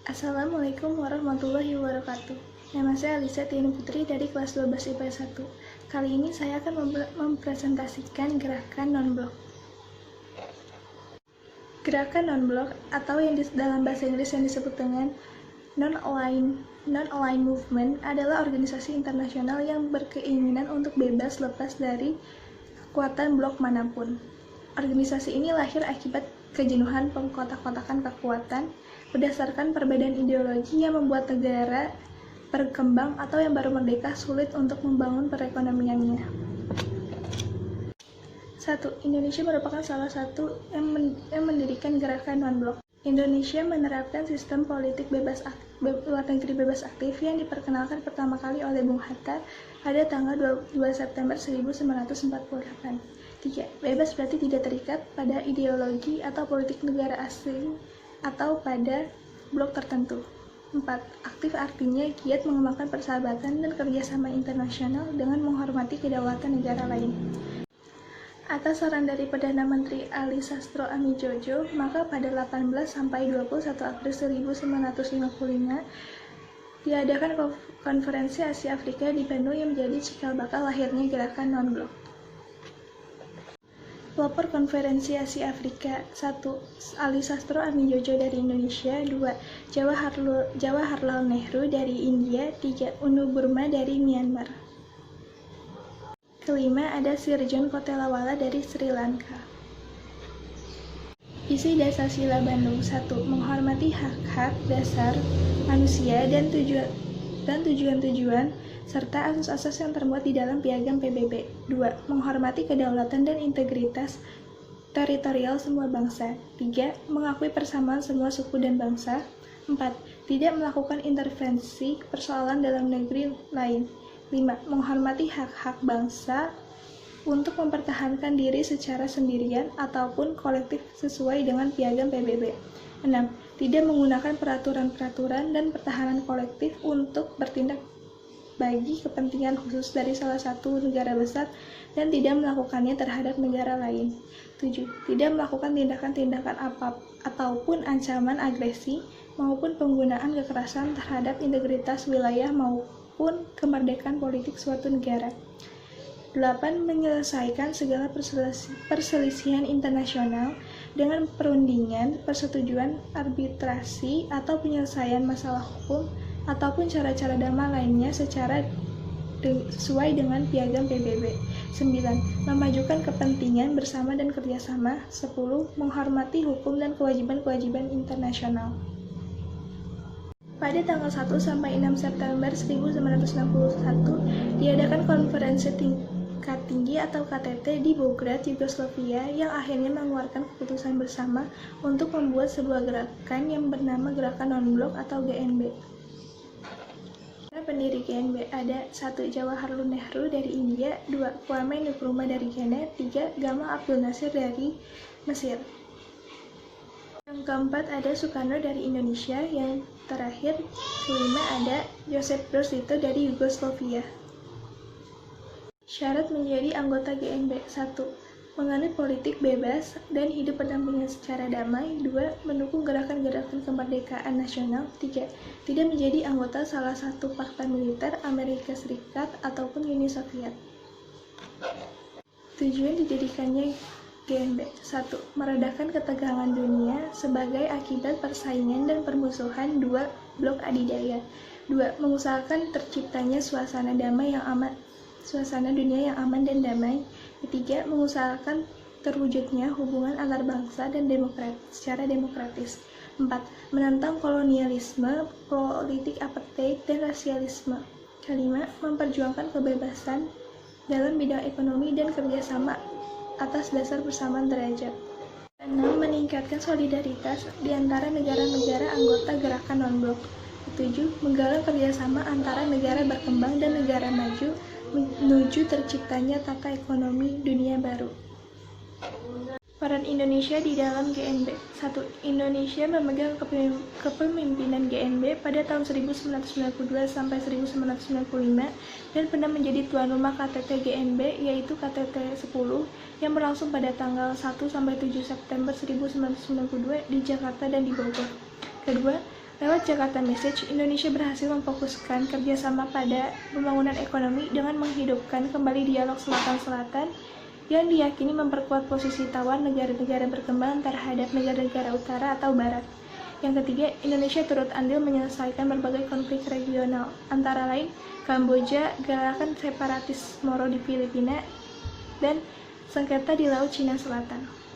Assalamualaikum warahmatullahi wabarakatuh. Nama saya Alisa Tiani Putri dari kelas 12 IPS 1. Kali ini saya akan mempresentasikan gerakan non-blok. Gerakan non-blok atau yang dalam bahasa Inggris yang disebut dengan non-aligned movement adalah organisasi internasional yang berkeinginan untuk bebas lepas dari kekuatan blok manapun. Organisasi ini lahir akibat kejenuhan pengkotak-kotakan kekuatan berdasarkan perbedaan ideologi yang membuat negara berkembang atau yang baru merdeka sulit untuk membangun perekonomiannya. 1. Indonesia merupakan salah satu yang mendirikan gerakan non-blok. Indonesia menerapkan sistem politik luar negeri bebas aktif yang diperkenalkan pertama kali oleh Bung Hatta pada tanggal 2 September 1948. 3. Bebas berarti tidak terikat pada ideologi atau politik negara asing atau pada blok tertentu. 4. Aktif artinya giat mengembangkan persahabatan dan kerjasama internasional dengan menghormati kedaulatan negara lain. Atas saran dari Perdana Menteri Ali Sastro Amijojo, maka pada 18 sampai 21 April 1955 diadakan konferensi Asia Afrika di Bandung yang menjadi cikal bakal lahirnya gerakan non-blok. Pelopor Konferensi Asia Afrika. 1. Ali Sastro Amijojo dari Indonesia. 2. Jawaharlal Nehru dari India. 3. Unu Burma dari Myanmar. Kelima, ada Sir John Kotelawala dari Sri Lanka. Isi Dasar Sila Bandung. 1. Menghormati hak-hak dasar manusia dan tujuan-tujuan serta asas-asas yang termuat di dalam Piagam PBB. 2. Menghormati kedaulatan dan integritas teritorial semua bangsa. 3. Mengakui persamaan semua suku dan bangsa. 4. Tidak melakukan intervensi persoalan dalam negeri lain. 5. Menghormati hak-hak bangsa untuk mempertahankan diri secara sendirian ataupun kolektif sesuai dengan Piagam PBB. 6. Tidak menggunakan peraturan-peraturan dan pertahanan kolektif untuk bertindak bagi kepentingan khusus dari salah satu negara besar dan tidak melakukannya terhadap negara lain. 7. Tidak melakukan tindakan-tindakan ataupun ancaman agresi maupun penggunaan kekerasan terhadap integritas wilayah maupun kemerdekaan politik suatu negara. 8. Menyelesaikan segala perselisihan internasional dengan perundingan, persetujuan, arbitrasi, atau penyelesaian masalah hukum ataupun cara-cara damai lainnya secara sesuai dengan Piagam PBB. 9. Memajukan kepentingan bersama dan kerjasama. 10. Menghormati hukum dan kewajiban-kewajiban internasional. Pada tanggal 1 sampai 6 September 1961 diadakan konferensi tingkat tinggi atau KTT di Belgrade, Yugoslavia yang akhirnya mengeluarkan keputusan bersama untuk membuat sebuah gerakan yang bernama Gerakan Non-Blok atau GNB. Pendiri GNB ada 1. Jawaharlal Nehru dari India. 2. Kwame Nkrumah dari Ghana. 3. Gamal Abdul Nasir dari Mesir. Yang keempat ada Soekarno dari Indonesia. Yang terakhir kelima ada Joseph Broz Tito dari Yugoslavia. Syarat menjadi anggota GNB. 1. Menganut politik bebas dan hidup berdampingan secara damai. 2. Mendukung gerakan-gerakan kemerdekaan nasional. 3. Tidak menjadi anggota salah satu fakta militer Amerika Serikat ataupun Uni Soviet. Tujuan didirikannya GNB. 1. Meredakan ketegangan dunia sebagai akibat persaingan dan permusuhan dua blok adidaya. 2. Mengusahakan terciptanya suasana dunia yang aman dan damai. 3. Mengusahakan terwujudnya hubungan antar bangsa dan secara demokratis. 4. Menentang kolonialisme, politik apartheid, dan rasialisme. 5. Memperjuangkan kebebasan dalam bidang ekonomi dan kerjasama atas dasar persamaan derajat. 6. Meningkatkan solidaritas di antara negara-negara anggota gerakan non-blok. 7. Menggalang kerjasama antara negara berkembang dan negara maju menuju terciptanya tata ekonomi dunia baru. Peran Indonesia di dalam GNB. 1. Indonesia memegang kepemimpinan GNB pada tahun 1992 sampai 1995 dan pernah menjadi tuan rumah KTT GNB yaitu KTT 10 yang berlangsung pada tanggal 1 sampai 7 September 1992 di Jakarta dan di Bogor. Kedua, Lewat Jakarta Message, Indonesia berhasil memfokuskan kerjasama pada pembangunan ekonomi dengan menghidupkan kembali dialog Selatan-Selatan yang diyakini memperkuat posisi tawar negara-negara berkembang terhadap negara-negara utara atau barat. Yang ketiga, Indonesia turut andil menyelesaikan berbagai konflik regional, antara lain Kamboja, gerakan separatis Moro di Filipina, dan sengketa di Laut Cina Selatan.